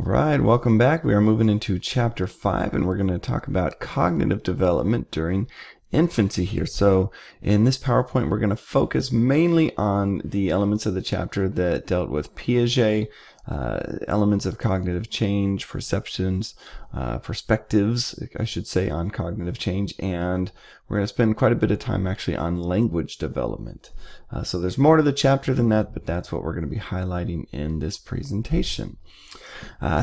right, welcome back. We are moving into chapter 5, and we're going to talk about cognitive development during infancy here. So in this PowerPoint, we're going to focus mainly on the elements of the chapter that dealt with Piaget, elements of cognitive change, perceptions, perspectives, I should say, on cognitive change, and we're going to spend quite a bit of time actually on language development. So there's more to the chapter than that, but that's what we're going to be highlighting in this presentation.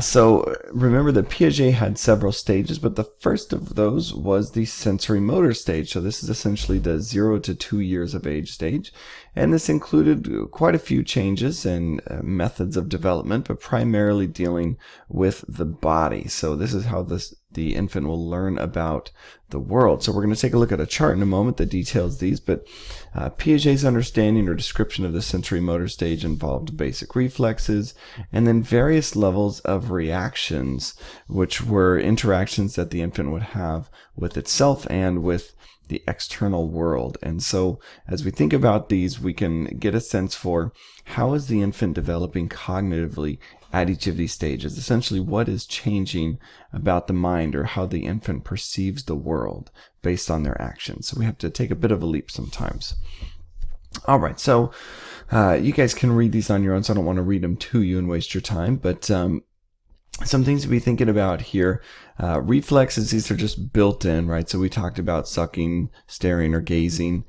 So remember that Piaget had several stages, but the first of those was the sensory motor stage. So this is essentially the 0 to 2 years of age stage. And this included quite a few changes and methods of development, but primarily dealing with the body. So this is how the infant will learn about the world. So we're going to take a look at a chart in a moment that details these, but Piaget's understanding or description of the sensory motor stage involved basic reflexes and then various levels of reactions, which were interactions that the infant would have with itself and with the external world. And so as we think about these, we can get a sense for how is the infant developing cognitively at each of these stages. Essentially, what is changing about the mind or how the infant perceives the world based on their actions. So we have to take a bit of a leap sometimes. All right, so you guys can read these on your own, so I don't want to read them to you and waste your time, but some things to be thinking about here. Reflexes, these are just built in, right? So we talked about sucking, staring, or gazing.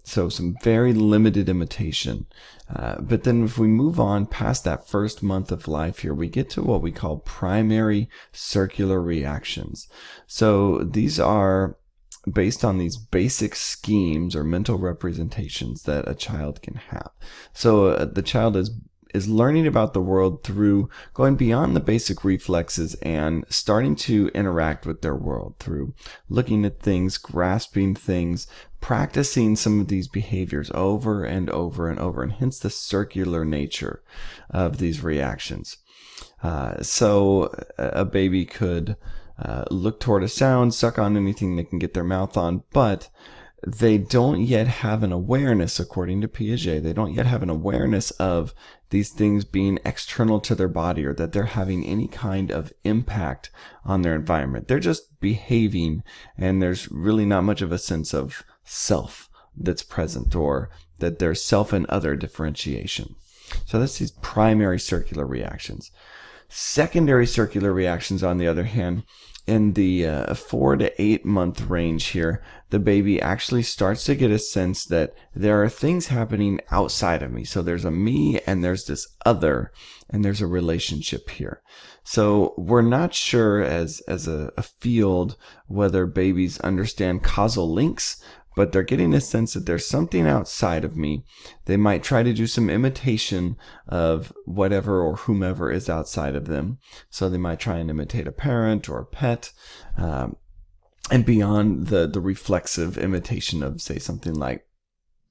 So some very limited imitation. But then if we move on past that first month of life here, we get to what we call primary circular reactions. So these are based on these basic schemes or mental representations that a child can have. So the child is learning about the world through going beyond the basic reflexes and starting to interact with their world through looking at things, grasping things, practicing some of these behaviors over and over and over, and hence the circular nature of these reactions. So a baby could look toward a sound, suck on anything they can get their mouth on, but they don't yet have an awareness, according to Piaget, they don't yet have an awareness of these things being external to their body or that they're having any kind of impact on their environment. They're just behaving, and there's really not much of a sense of self that's present or that there's self and other differentiation. So that's these primary circular reactions. Secondary circular reactions, on the other hand, in the 4 to 8 month range here, the baby actually starts to get a sense that there are things happening outside of me. So there's a me and there's this other, and there's a relationship here. So we're not sure as a field whether babies understand causal links, but they're getting a sense that there's something outside of me. They might try to do some imitation of whatever or whomever is outside of them. So they might try and imitate a parent or a pet, and beyond the reflexive imitation of, say, something like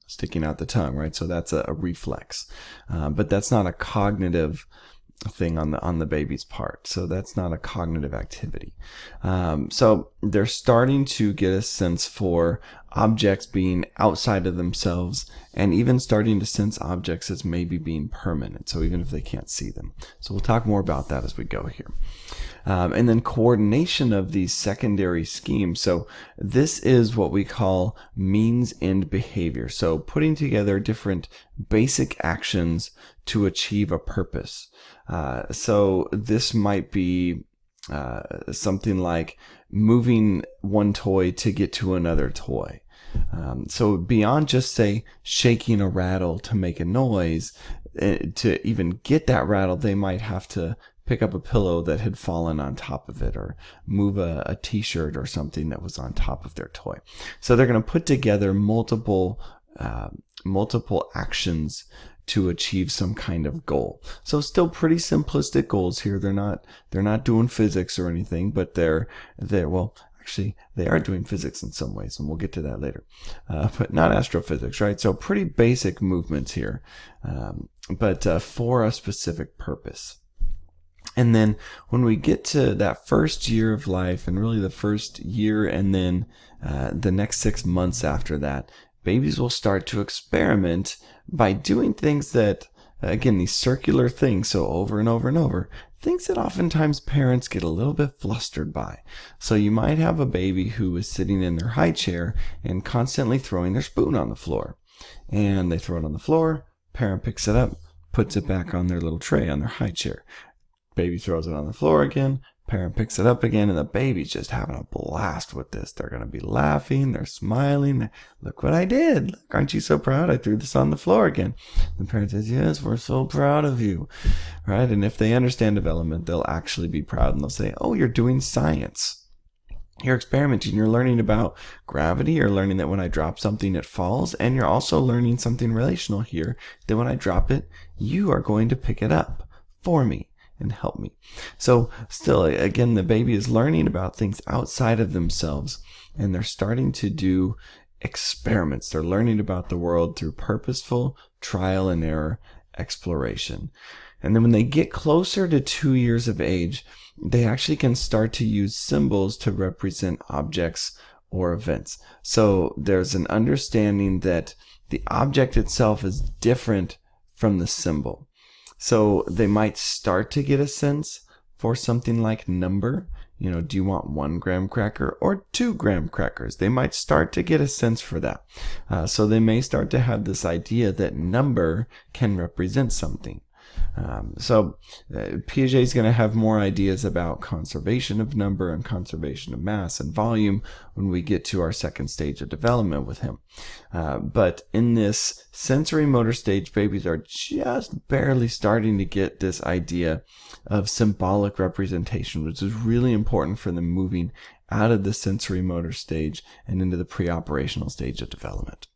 sticking out the tongue, right? So that's a reflex, but that's not a cognitive thing on the baby's part. So that's not a cognitive activity. So they're starting to get a sense for objects being outside of themselves, and even starting to sense objects as maybe being permanent. So even if they can't see them. So we'll talk more about that as we go here. And then coordination of these secondary schemes. So this is what we call means-end behavior. So putting together different basic actions to achieve a purpose. So this might be something like moving one toy to get to another toy. So beyond just, say, shaking a rattle to make a noise, to even get that rattle, they might have to pick up a pillow that had fallen on top of it, or move a t-shirt or something that was on top of their toy. So they're going to put together multiple actions to achieve some kind of goal. So still pretty simplistic goals here. They're not doing physics or anything, but they're well, actually they are doing physics in some ways, and we'll get to that later, but not astrophysics, right? So pretty basic movements here, but for a specific purpose. And then when we get to that first year of life, and really the first year and then the next 6 months after that, babies will start to experiment by doing things that again, these circular things, so over and over and over, things that oftentimes parents get a little bit flustered by. So you might have a baby who is sitting in their high chair and constantly throwing their spoon on the floor. And they throw it on the floor, parent picks it up, puts it back on their little tray on their high chair. Baby throws it on the floor again, parent picks it up again, and the baby's just having a blast with this. They're going to be laughing, they're smiling. Look what I did. Look, aren't you so proud? I threw this on the floor again. The parent says, yes, we're so proud of you. Right? And if they understand development, they'll actually be proud, and they'll say, oh, you're doing science. You're experimenting. You're learning about gravity. You're learning that when I drop something, it falls. And you're also learning something relational here, that when I drop it, you are going to pick it up for me and help me. So still, again, the baby is learning about things outside of themselves, and they're starting to do experiments. They're learning about the world through purposeful trial and error exploration. And then when they get closer to 2 years of age, they actually can start to use symbols to represent objects or events. So there's an understanding that the object itself is different from the symbol. So they might start to get a sense for something like number. You know, do you want 1 graham cracker or 2 graham crackers? They might start to get a sense for that. So they may start to have this idea that number can represent something. Piaget is going to have more ideas about conservation of number and conservation of mass and volume when we get to our second stage of development with him. But in this sensory motor stage, babies are just barely starting to get this idea of symbolic representation, which is really important for them moving out of the sensory motor stage and into the pre-operational stage of development.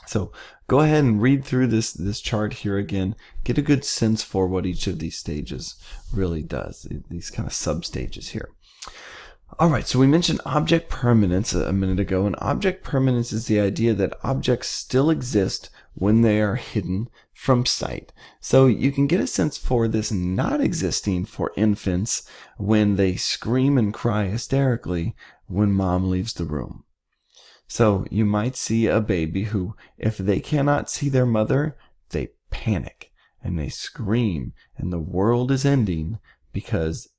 So go ahead and read through this chart here again. Get a good sense for what each of these stages really does, these kind of sub-stages here. All right, so we mentioned object permanence a minute ago, and object permanence is the idea that objects still exist when they are hidden from sight. So you can get a sense for this not existing for infants when they scream and cry hysterically when mom leaves the room. So you might see a baby who, if they cannot see their mother, they panic and they scream and the world is ending because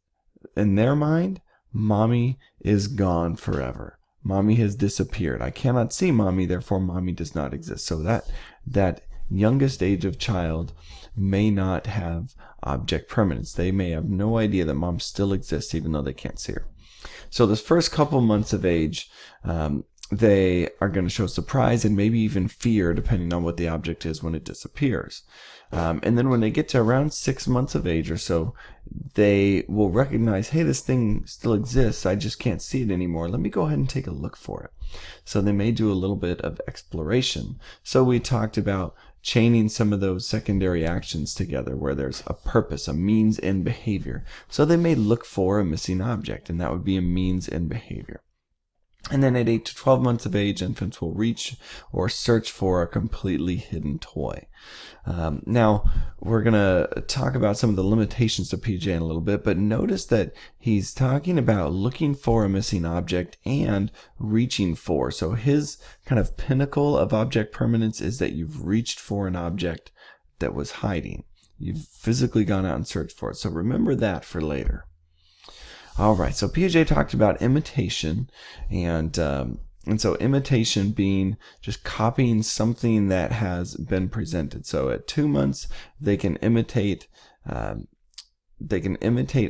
in their mind, mommy is gone forever. Mommy has disappeared. I cannot see mommy, therefore mommy does not exist. So that youngest age of child may not have object permanence. They may have no idea that mom still exists even though they can't see her. So this first couple months of age, they are going to show surprise and maybe even fear depending on what the object is when it disappears. And then when they get to around 6 months of age or so, they will recognize, hey, this thing still exists. I just can't see it anymore. Let me go ahead and take a look for it. So they may do a little bit of exploration. So we talked about chaining some of those secondary actions together where there's a purpose, a means in behavior. So they may look for a missing object, and that would be a means in behavior. And then at 8 to 12 months of age, infants will reach or search for a completely hidden toy. Now, we're going to talk about some of the limitations of PJ in a little bit, but notice that he's talking about looking for a missing object and reaching for. So his kind of pinnacle of object permanence is that you've reached for an object that was hiding. You've physically gone out and searched for it. So remember that for later. All right, so Piaget talked about imitation, and so imitation being just copying something that has been presented. So at 2 months, they can imitate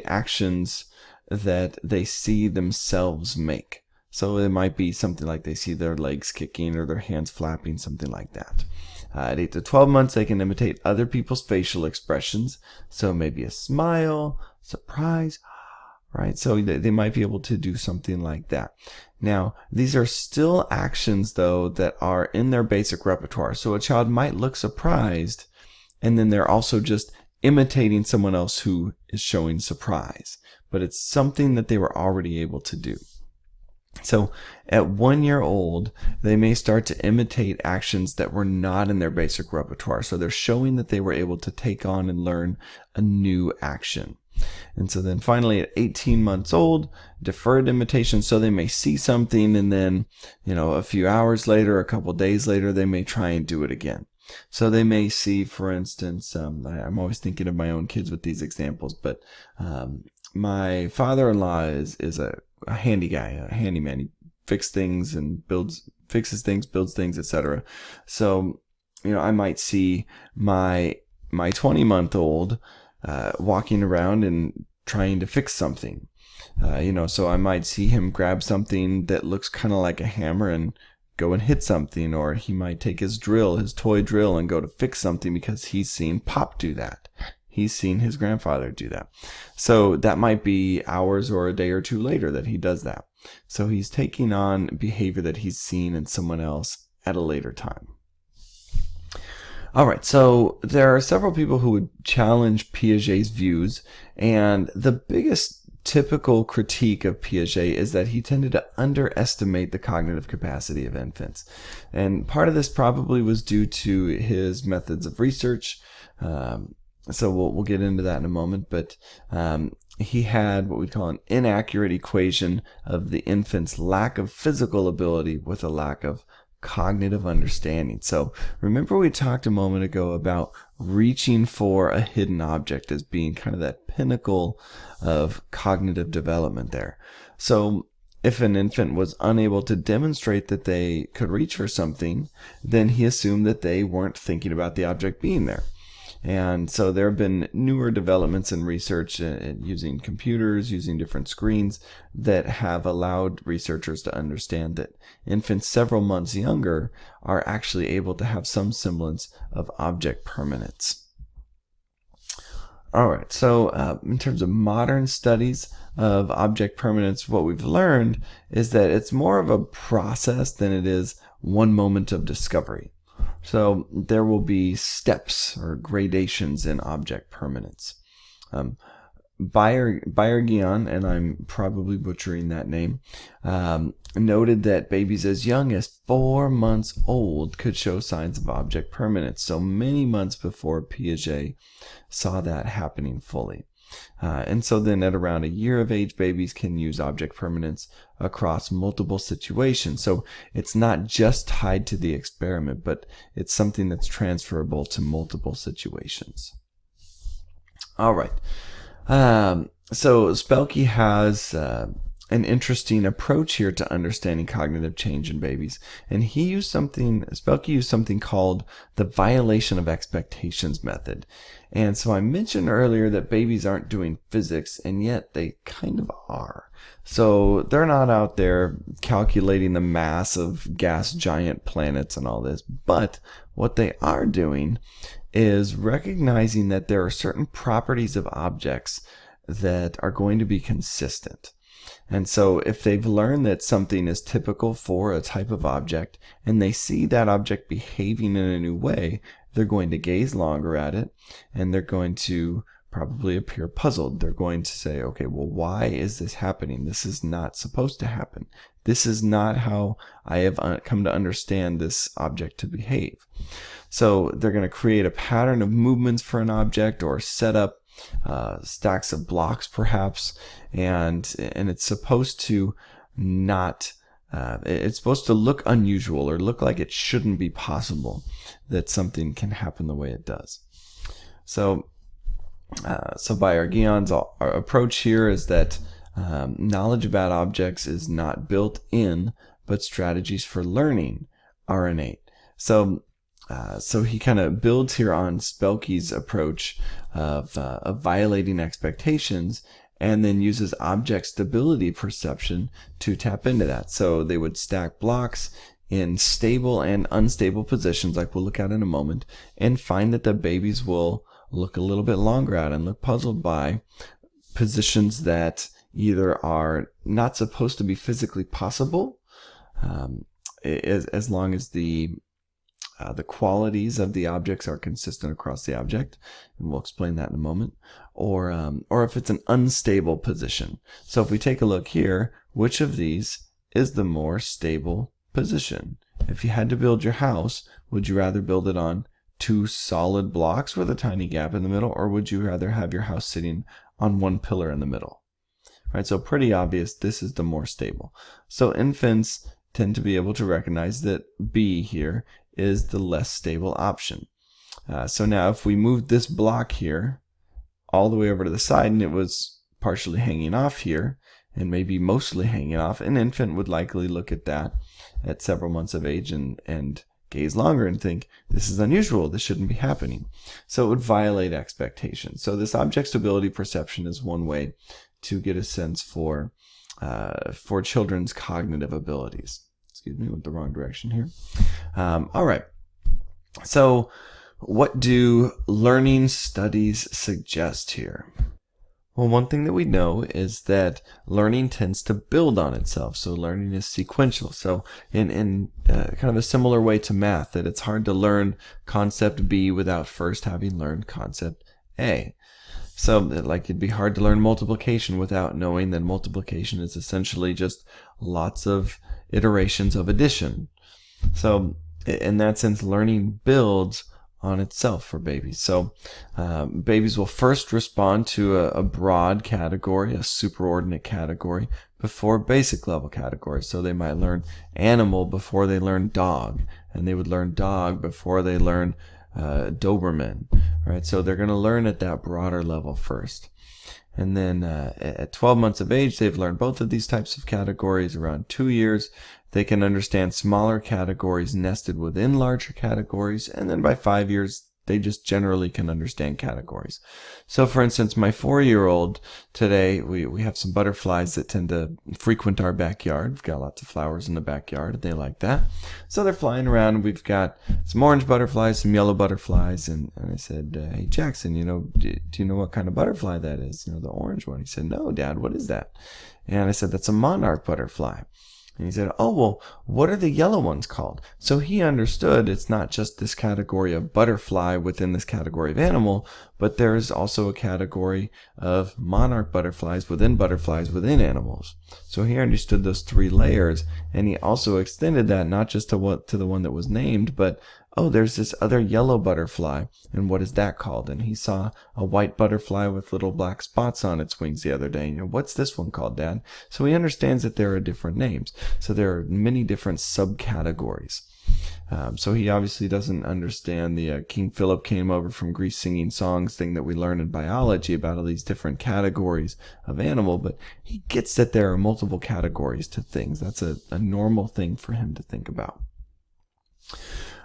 actions that they see themselves make. So it might be something like they see their legs kicking or their hands flapping, something like that. At 8 to 12 months, they can imitate other people's facial expressions. So maybe a smile, surprise, right? So they might be able to do something like that. Now, these are still actions, though, that are in their basic repertoire. So a child might look surprised, and then they're also just imitating someone else who is showing surprise. But it's something that they were already able to do. So at 1 year old, they may start to imitate actions that were not in their basic repertoire. So they're showing that they were able to take on and learn a new action. And so then finally at 18 months old, deferred imitation. So they may see something and then, a few hours later, a couple days later, they may try and do it again. So they may see, for instance, I'm always thinking of my own kids with these examples, but my father-in-law is a handy guy, a handyman. He fixes things and fixes things, builds things, etc. So, I might see my 20-month-old walking around and trying to fix something. So I might see him grab something that looks kind of like a hammer and go and hit something, or he might take his toy drill, and go to fix something because he's seen Pop do that. He's seen his grandfather do that. So that might be hours or a day or two later that he does that. So he's taking on behavior that he's seen in someone else at a later time. All right, so there are several people who would challenge Piaget's views, and the biggest typical critique of Piaget is that he tended to underestimate the cognitive capacity of infants. And part of this probably was due to his methods of research. So we'll get into that in a moment, but he had what we call an inaccurate equation of the infant's lack of physical ability with a lack of cognitive understanding. So remember we talked a moment ago about reaching for a hidden object as being kind of that pinnacle of cognitive development there. So if an infant was unable to demonstrate that they could reach for something, then he assumed that they weren't thinking about the object being there. And so there have been newer developments in research using computers, using different screens, that have allowed researchers to understand that infants several months younger are actually able to have some semblance of object permanence. All right, so in terms of modern studies of object permanence, what we've learned is that it's more of a process than it is one moment of discovery. So there will be steps or gradations in object permanence. Bayergian, and I'm probably butchering that name, noted that babies as young as 4 months old could show signs of object permanence. So many months before Piaget saw that happening fully. And so then at around a year of age, babies can use object permanence across multiple situations. So it's not just tied to the experiment, but it's something that's transferable to multiple situations. All right. So Spelke has an interesting approach here to understanding cognitive change in babies. And Spelke used something called the violation of expectations method. And so I mentioned earlier that babies aren't doing physics, and yet they kind of are. So they're not out there calculating the mass of gas giant planets and all this, but what they are doing is recognizing that there are certain properties of objects that are going to be consistent. And so if they've learned that something is typical for a type of object, and they see that object behaving in a new way, they're going to gaze longer at it, and they're going to probably appear puzzled. They're going to say, okay, well, why is this happening? This is not supposed to happen. This is not how I have come to understand this object to behave. So they're going to create a pattern of movements for an object, or set up stacks of blocks perhaps, and it's supposed to it's supposed to look unusual, or look like it shouldn't be possible that something can happen the way it does. So Bayergian's approach here is that knowledge about objects is not built in, but strategies for learning are innate. So he kind of builds here on Spelke's approach of violating expectations, and then uses object stability perception to tap into that. So they would stack blocks in stable and unstable positions, like we'll look at in a moment, and find that the babies will look a little bit longer at and look puzzled by positions that either are not supposed to be physically possible, as long as the qualities of the objects are consistent across the object, and we'll explain that in a moment, or if it's an unstable position. So if we take a look here, which of these is the more stable position? If you had to build your house, would you rather build it on 2 solid blocks with a tiny gap in the middle, or would you rather have your house sitting on 1 pillar in the middle? Right, so pretty obvious, this is the more stable. So infants tend to be able to recognize that B here is the less stable option. So now if we move this block here all the way over to the side and it was partially hanging off here and maybe mostly hanging off, an infant would likely look at that at several months of age and gaze longer and think, this is unusual, this shouldn't be happening. So it would violate expectations. So this object stability perception is one way to get a sense for children's cognitive abilities. Excuse me, went the wrong direction here. All right. So what do learning studies suggest here? Well, one thing that we know is that learning tends to build on itself. So learning is sequential. So in kind of a similar way to math, that it's hard to learn concept B without first having learned concept A. So like it'd be hard to learn multiplication without knowing that multiplication is essentially just lots of iterations of addition. So in that sense, learning builds on itself for babies. So babies will first respond to a broad category, a superordinate category, before basic level categories. So they might learn animal before they learn dog, and they would learn dog before they learn Doberman, right? So they're going to learn at that broader level first. And then at 12 months of age, they've learned both of these types of categories. Around 2 years, they can understand smaller categories nested within larger categories. And then by 5 years, they just generally can understand categories. So for instance, my 4-year-old today, we have some butterflies that tend to frequent our backyard. We've got lots of flowers in the backyard, and they like that. So they're flying around. We've got some orange butterflies, some yellow butterflies. And I said, hey, Jackson, do you know what kind of butterfly that is? The orange one. He said, no, Dad, what is that? And I said, that's a monarch butterfly. And he said, oh, well, what are the yellow ones called? So he understood it's not just this category of butterfly within this category of animal, but there is also a category of monarch butterflies within animals. So he understood those 3 layers, and he also extended that not just to the one that was named, but oh, there's this other yellow butterfly, and what is that called? And he saw a white butterfly with little black spots on its wings the other day. What's this one called, Dad? So he understands that there are different names. So there are many different subcategories. So he obviously doesn't understand the King Philip came over from Greece singing songs thing that we learn in biology about all these different categories of animal, but he gets that there are multiple categories to things. That's a normal thing for him to think about.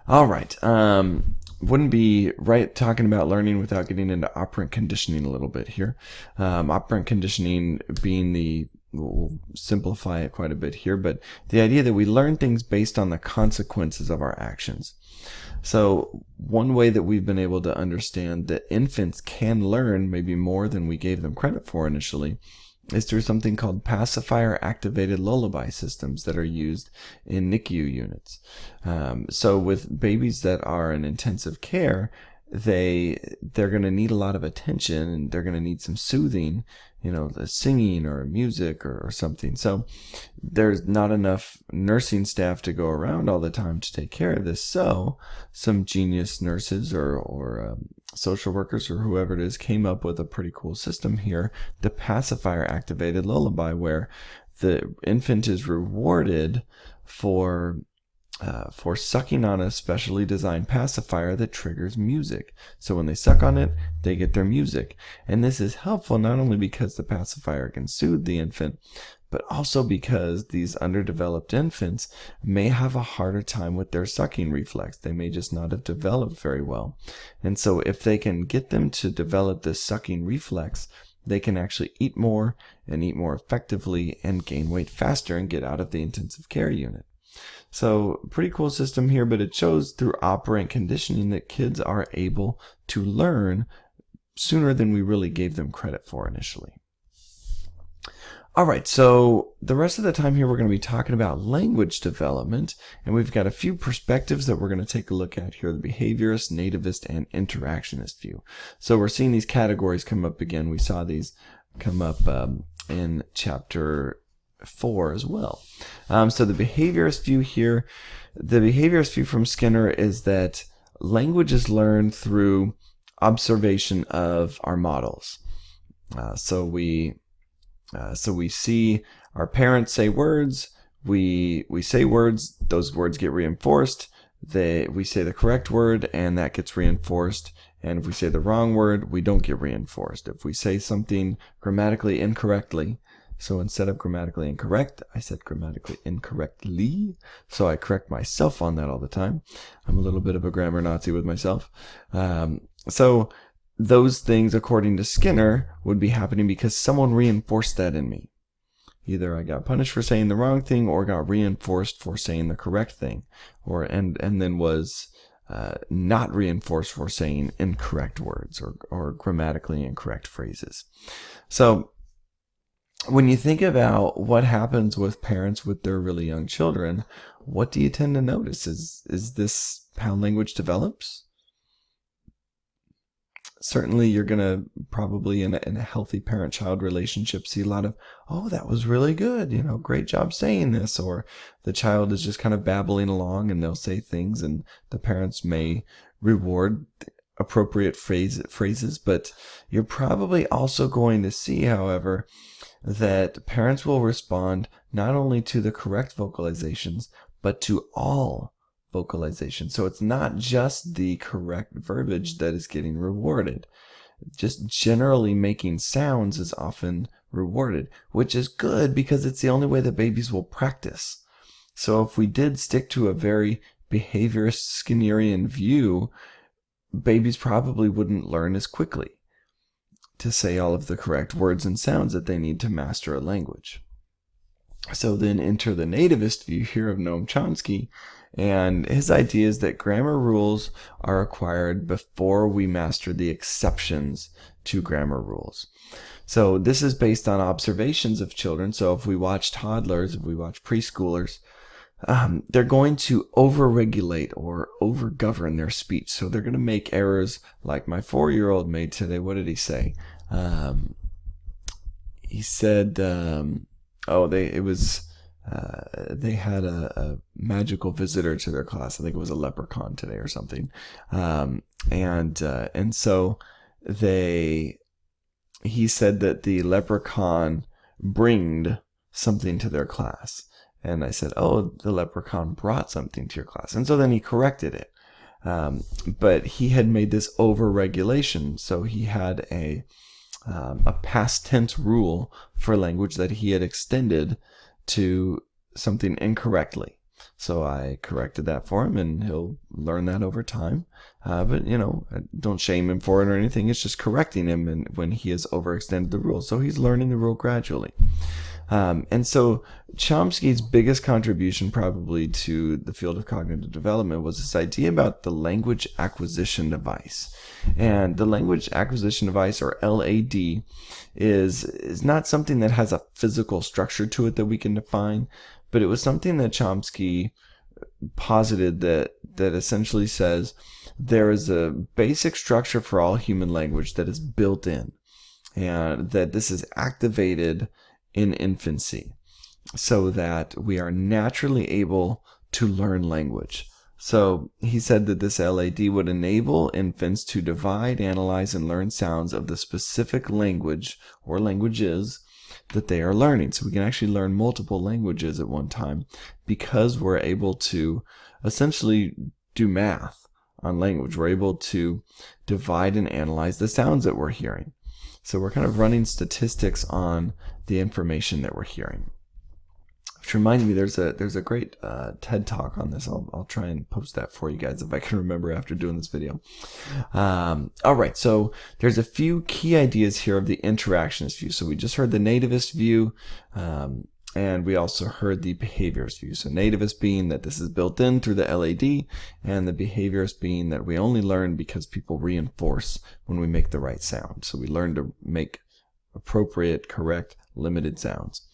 All right. Wouldn't be right talking about learning without getting into operant conditioning a little bit here. Operant conditioning being we'll simplify it quite a bit here, but the idea that we learn things based on the consequences of our actions. So one way that we've been able to understand that infants can learn maybe more than we gave them credit for initially is through something called pacifier-activated lullaby systems that are used in NICU units. So with babies that are in intensive care, they're going to need a lot of attention, and they're going to need some soothing, singing or music or something. So there's not enough nursing staff to go around all the time to take care of this. So some genius nurses or social workers or whoever it is came up with a pretty cool system here, the pacifier activated lullaby, where the infant is rewarded for sucking on a specially designed pacifier that triggers music. So when they suck on it, they get their music. And this is helpful not only because the pacifier can soothe the infant, but also because these underdeveloped infants may have a harder time with their sucking reflex. They may just not have developed very well. And so if they can get them to develop this sucking reflex, they can actually eat more and eat more effectively and gain weight faster and get out of the intensive care unit. So pretty cool system here, but it shows through operant conditioning that kids are able to learn sooner than we really gave them credit for initially. All right, so the rest of the time here we're going to be talking about language development, and we've got a few perspectives that we're going to take a look at here, the behaviorist, nativist, and interactionist view. So we're seeing these categories come up again. We saw these come up in chapter 4 as well. So the behaviorist view here, the behaviorist view from Skinner is that language is learned through observation of our models. So we see our parents say words, we say words, those words get reinforced, we say the correct word and that gets reinforced. And if we say the wrong word, we don't get reinforced. If we say something grammatically incorrectly, so instead of grammatically incorrect, I said grammatically incorrectly. So I correct myself on that all the time. I'm a little bit of a grammar Nazi with myself. So those things, according to Skinner, would be happening because someone reinforced that in me. Either I got punished for saying the wrong thing or got reinforced for saying the correct thing, and then was not reinforced for saying incorrect words or grammatically incorrect phrases. So when you think about what happens with parents with their really young children, what do you tend to notice? Is this how language develops? Certainly, you're going to probably in a healthy parent-child relationship see a lot of, oh, that was really good, great job saying this, or the child is just kind of babbling along and they'll say things and the parents may reward appropriate phrases, but you're probably also going to see, however, that parents will respond not only to the correct vocalizations, but to all vocalization. So it's not just the correct verbiage that is getting rewarded. Just generally making sounds is often rewarded, which is good because it's the only way that babies will practice. So if we did stick to a very behaviorist Skinnerian view, babies probably wouldn't learn as quickly to say all of the correct words and sounds that they need to master a language. So then enter the nativist view here of Noam Chomsky, and his idea is that grammar rules are acquired before we master the exceptions to grammar rules. So this is based on observations of children. So if we watch toddlers, if we watch preschoolers, they're going to overregulate or overgovern their speech. So they're going to make errors like my 4-year-old made today. What did he say? He said, they had a magical visitor to their class. I think it was a leprechaun today or something. And so he said that the leprechaun bringed something to their class. And I said, oh, the leprechaun brought something to your class. And so then he corrected it. But he had made this over-regulation. So he had a past tense rule for language that he had extended to something incorrectly. So I corrected that for him, and he'll learn that over time. But, don't shame him for it or anything. It's just correcting him when he has overextended the rule. So he's learning the rule gradually. And so Chomsky's biggest contribution probably to the field of cognitive development was this idea about the language acquisition device. And the language acquisition device, or LAD, is not something that has a physical structure to it that we can define, but it was something that Chomsky posited that essentially says there is a basic structure for all human language that is built in, and that this is activated in infancy so that we are naturally able to learn language. So he said that this LAD would enable infants to divide, analyze, and learn sounds of the specific language or languages that they are learning. So we can actually learn multiple languages at one time because we're able to essentially do math on language. We're able to divide and analyze the sounds that we're hearing. So we're kind of running statistics on the information that we're hearing. Which reminds me, there's a great TED Talk on this. I'll try and post that for you guys if I can remember after doing this video. All right, so there's a few key ideas here of the interactionist view. So we just heard the nativist view, and we also heard the behaviorist view. So nativist being that this is built in through the LAD, and the behaviorist being that we only learn because people reinforce when we make the right sound. So we learn to make appropriate, correct, limited sounds.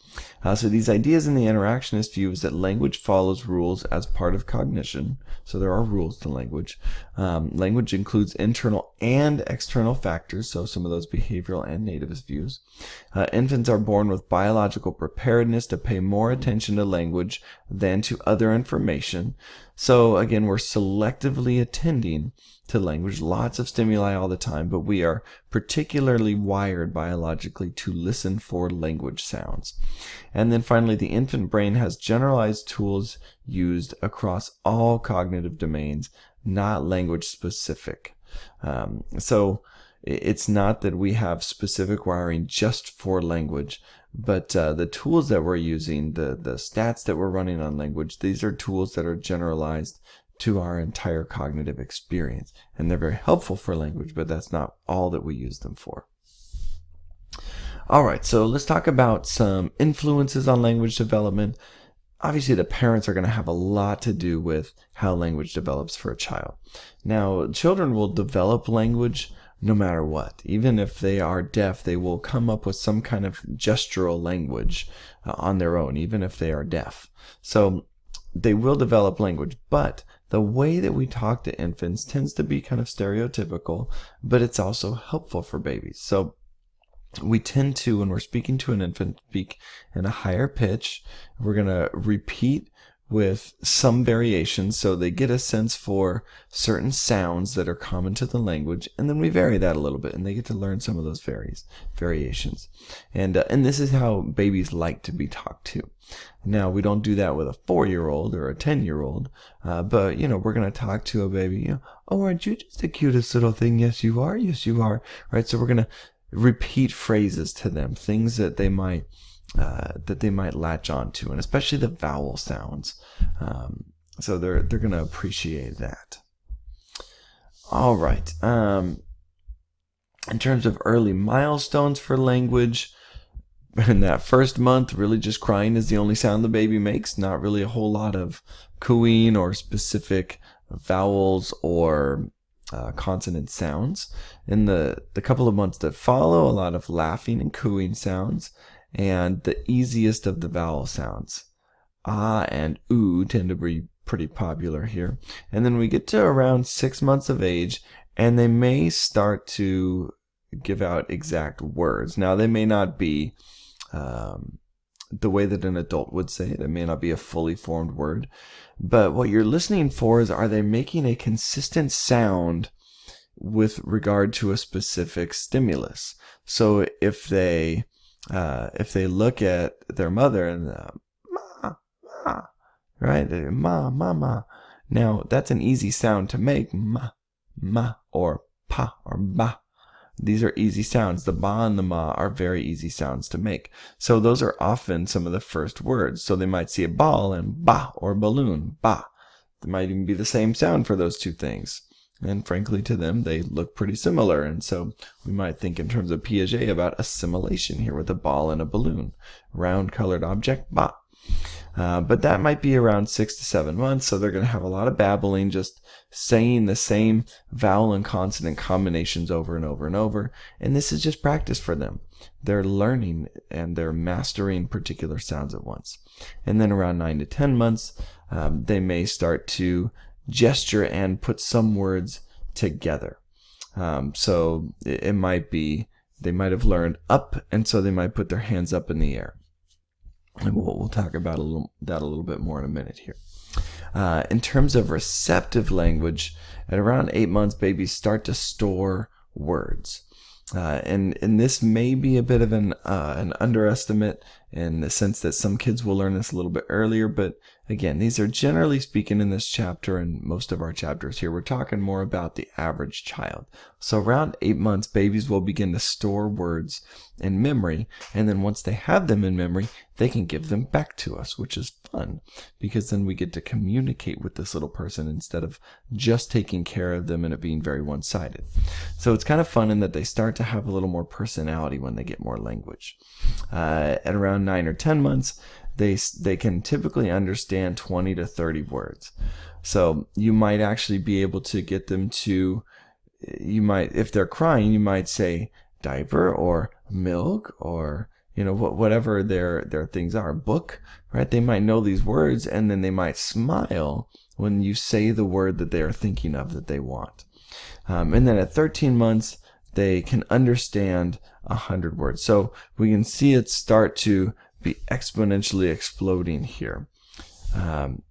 So these ideas in the interactionist view is that language follows rules as part of cognition. So there are rules to language. Language includes internal and external factors, so some of those behavioral and nativist views. Infants are born with biological preparedness to pay more attention to language than to other information. So again, we're selectively attending to language, lots of stimuli all the time, but we are particularly wired biologically to listen for language sounds. And then finally, the infant brain has generalized tools used across all cognitive domains, not language specific. So it's not that we have specific wiring just for language, but the tools that we're using, the stats that we're running on language, these are tools that are generalized to our entire cognitive experience. And they're very helpful for language, but that's not all that we use them for. All right, so let's talk about some influences on language development. Obviously, the parents are going to have a lot to do with how language develops for a child. Now, children will develop language no matter what. Even if they are deaf, they will come up with some kind of gestural language on their own, even if they are deaf. So they will develop language, but the way that we talk to infants tends to be kind of stereotypical, but it's also helpful for babies. So we tend to, when we're speaking to an infant, speak in a higher pitch. We're going to repeat with some variations so they get a sense for certain sounds that are common to the language, and then we vary that a little bit and they get to learn some of those variations. And this is how babies like to be talked to. Now, we don't do that with a 4-year-old or a 10-year-old, but we're going to talk to a baby. Oh, aren't you just the cutest little thing? Yes, you are. Yes, you are. Right? So we're going to repeat phrases to them, things that they might latch onto, and especially the vowel sounds. So they're going to appreciate that. All right. In terms of early milestones for language, in that first month, really just crying is the only sound the baby makes. Not really a whole lot of cooing or specific vowels or consonant sounds. In the couple of months that follow, a lot of laughing and cooing sounds, and the easiest of the vowel sounds. Ah and oo tend to be pretty popular here. And then we get to around 6 months of age, and they may start to give out exact words. Now, they may not be the way that an adult would say it. It may not be a fully formed word. But what you're listening for is, are they making a consistent sound with regard to a specific stimulus? So if they look at their mother and ma, ma, right? Ma, mama. Now, that's an easy sound to make. Ma, ma, or pa, or ba. These are easy sounds. The ba and the ma are very easy sounds to make. So those are often some of the first words. So they might see a ball and ba, or balloon, ba. It might even be the same sound for those two things. And frankly, to them, they look pretty similar. And so we might think in terms of Piaget about assimilation here with a ball and a balloon. Round colored object, ba. But that might be around 6 to 7 months. So they're going to have a lot of babbling, just saying the same vowel and consonant combinations over and over and over. And this is just practice for them. They're learning and they're mastering particular sounds at once. And then around 9 to 10 months, they may start to gesture and put some words together. So it might be, they might have learned up, and so they might put their hands up in the air. And we'll talk about that a little bit more in a minute here. In terms of receptive language, at around 8 months, babies start to store words. And this may be a bit of an underestimate in the sense that some kids will learn this a little bit earlier. But again, these are generally speaking in this chapter and most of our chapters here, we're talking more about the average child. So around 8 months, babies will begin to store words in memory. And then once they have them in memory, they can give them back to us, which is fun because then we get to communicate with this little person instead of just taking care of them and it being very one-sided. So it's kind of fun in that they start to have a little more personality when they get more language. At around 9 or 10 months, they can typically understand 20 to 30 words. So you might actually be able to get them to, if they're crying, you might say diaper or milk or whatever their things are, book, right? They might know these words, and then they might smile when you say the word that they are thinking of that they want. And then at 13 months, they can understand 100 words. So we can see it start to be exponentially exploding here. And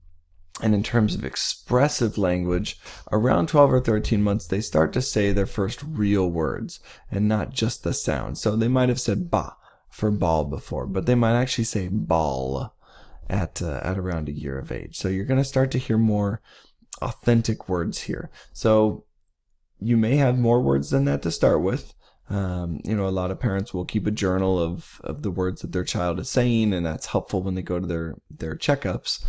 in terms of expressive language, around 12 or 13 months, they start to say their first real words and not just the sound. So they might have said ba for ball before, but they might actually say ball at around a year of age. So you're going to start to hear more authentic words here. So you may have more words than that to start with. A lot of parents will keep a journal of the words that their child is saying, and that's helpful when they go to their checkups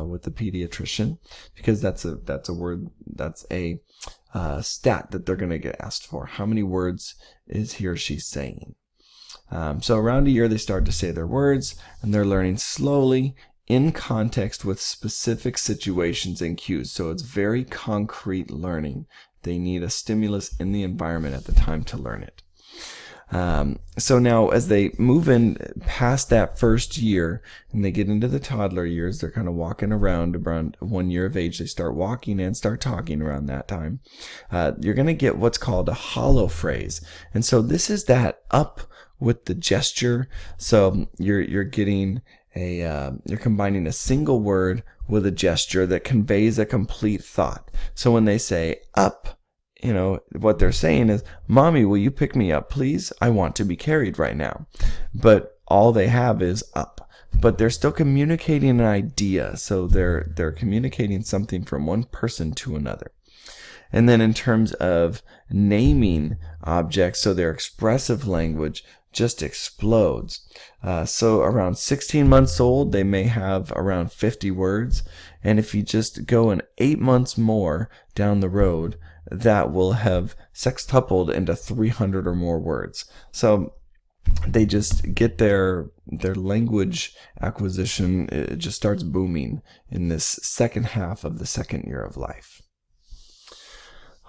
with the pediatrician, because that's a stat that they're going to get asked for. How many words is he or she saying? So around a year, they start to say their words, and they're learning slowly in context with specific situations and cues. So it's very concrete learning. They need a stimulus in the environment at the time to learn it. So now as they move in past that first year and they get into the toddler years, they're kind of walking around 1 year of age. They start walking and start talking around that time. You're going to get what's called a hollow phrase. And so this is that up with the gesture. So you're getting you're combining a single word with a gesture that conveys a complete thought. So when they say up, what they're saying is, "Mommy, will you pick me up, please? I want to be carried right now." But all they have is up. But they're still communicating an idea. So they're communicating something from one person to another. And then in terms of naming objects, so their expressive language just explodes. So around 16 months old, they may have around 50 words. And if you just go 8 months more down the road, that will have sextupled into 300 or more words. So they just get their language acquisition, it just starts booming in this second half of the second year of life.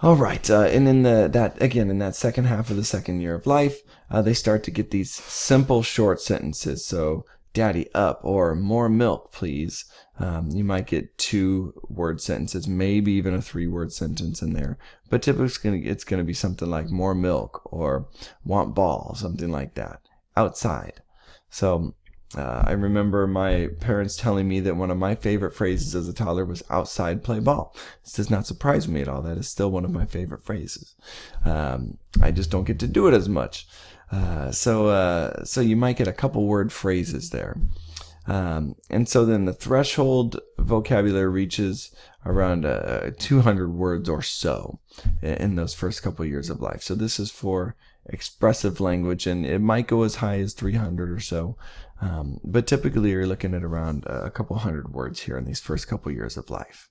All right, and in that second half of the second year of life, they start to get these simple short sentences. So, "Daddy, up," or "More milk, please." You might get 2-word sentences, maybe even a 3-word sentence in there. But typically it's going to be something like "more milk" or "want ball," something like that. "Outside." So I remember my parents telling me that one of my favorite phrases as a toddler was "outside, play ball." This does not surprise me at all. That is still one of my favorite phrases. I just don't get to do it as much. So you might get a couple word phrases there. And so then the threshold vocabulary reaches around 200 words or so in those first couple years of life. So this is for expressive language, and it might go as high as 300 or so. But typically you're looking at around a couple hundred words here in these first couple years of life.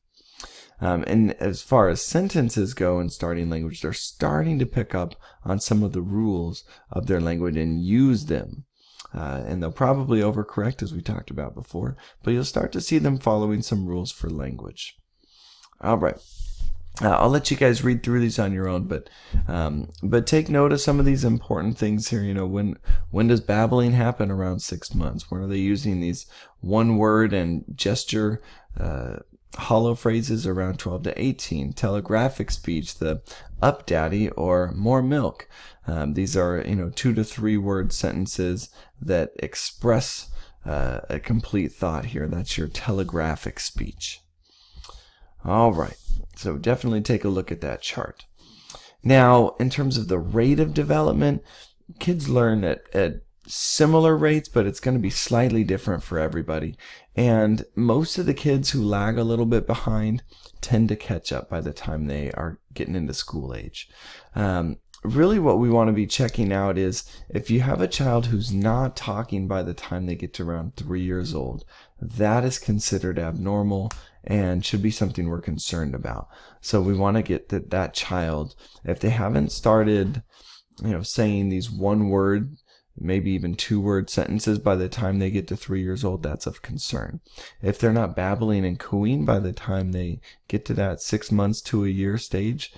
And as far as sentences go in starting language, they're starting to pick up on some of the rules of their language and use them. And they'll probably overcorrect, as we talked about before, but you'll start to see them following some rules for language. All right. I'll let you guys read through these on your own, but take note of some of these important things here. When does babbling happen? Around 6 months. When are they using these one-word and gesture hollow phrases? Around 12 to 18. Telegraphic speech, the "up, daddy," or "more milk." These are 2 to 3 word sentences that express a complete thought here. That's your telegraphic speech. All right. So definitely take a look at that chart. Now, in terms of the rate of development, kids learn at similar rates, but it's going to be slightly different for everybody. And most of the kids who lag a little bit behind tend to catch up by the time they are getting into school age. Really what we want to be checking out is if you have a child who's not talking by the time they get to around 3 years old, that is considered abnormal and should be something we're concerned about. So we want to get that child, if they haven't started saying these one-word, maybe even 2-word sentences by the time they get to 3 years old, that's of concern. If they're not babbling and cooing by the time they get to that 6 months to a year stage,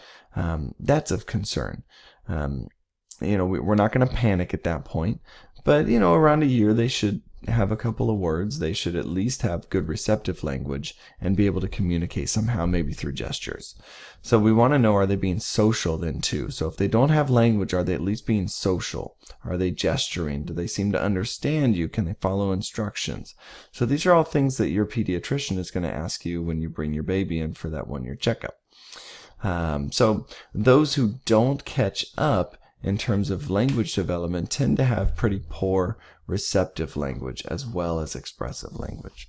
that's of concern. We're not going to panic at that point, but around a year they should have a couple of words. They should at least have good receptive language and be able to communicate somehow, maybe through gestures. So we want to know, are they being social then too? So if they don't have language, are they at least being social? Are they gesturing? Do they seem to understand you? Can they follow instructions? So these are all things that your pediatrician is going to ask you when you bring your baby in for that 1-year checkup. So those who don't catch up in terms of language development tend to have pretty poor receptive language as well as expressive language.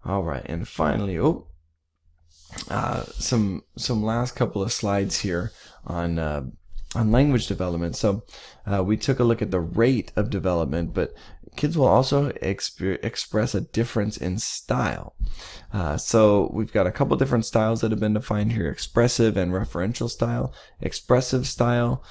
All right, and finally, some last couple of slides here on language development. So we took a look at the rate of development, but kids will also express a difference in style. So we've got a couple different styles that have been defined here: expressive and referential style. Expressive style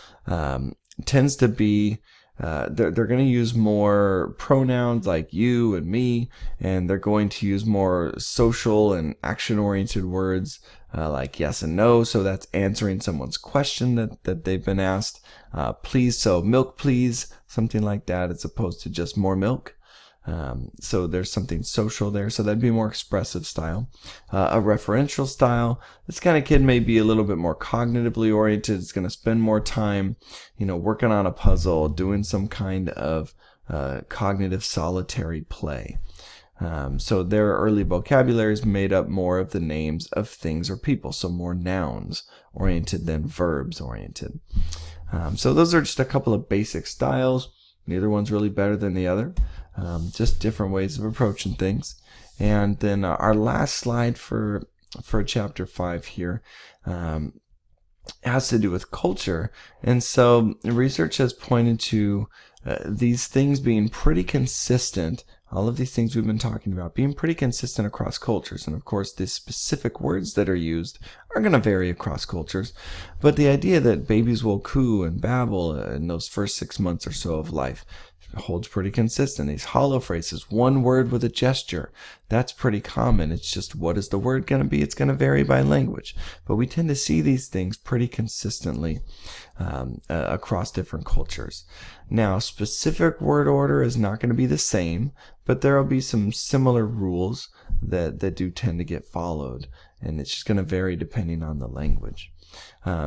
tends to be they're going to use more pronouns like you and me, and they're going to use more social and action-oriented words like yes and no. So that's answering someone's question that they've been asked. Please, so milk please, something like that, as opposed to just more milk. So there's something social there. So that'd be more expressive style. A referential style, this kind of kid may be a little bit more cognitively oriented. It's going to spend more time, working on a puzzle, doing some kind of cognitive solitary play. So their early vocabulary is made up more of the names of things or people, so more nouns oriented than verbs oriented. So those are just a couple of basic styles. Neither one's really better than the other. Just different ways of approaching things. And then our last slide for chapter 5 here has to do with culture. And so research has pointed to these things being pretty consistent. All of these things we've been talking about being pretty consistent across cultures. And of course, the specific words that are used are going to vary across cultures. But the idea that babies will coo and babble in those first 6 months or so of life holds pretty consistent. These hollow phrases, one word with a gesture, that's pretty common. It's just, what is the word going to be? It's going to vary by language. But we tend to see these things pretty consistently across different cultures. Now, specific word order is not going to be the same, but there will be some similar rules that do tend to get followed, and it's just going to vary depending on the language.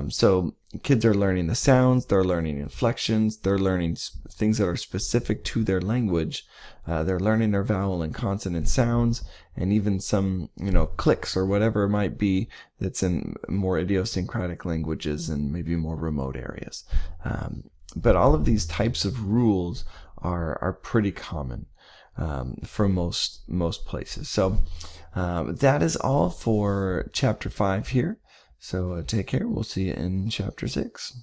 So kids are learning the sounds, they're learning inflections, they're learning things that are specific to their language. They're learning their vowel and consonant sounds, and even some, clicks or whatever it might be that's in more idiosyncratic languages and maybe more remote areas. But all of these types of rules are pretty common for most places. So that is all for chapter 5 here. So take care. We'll see you in chapter 6.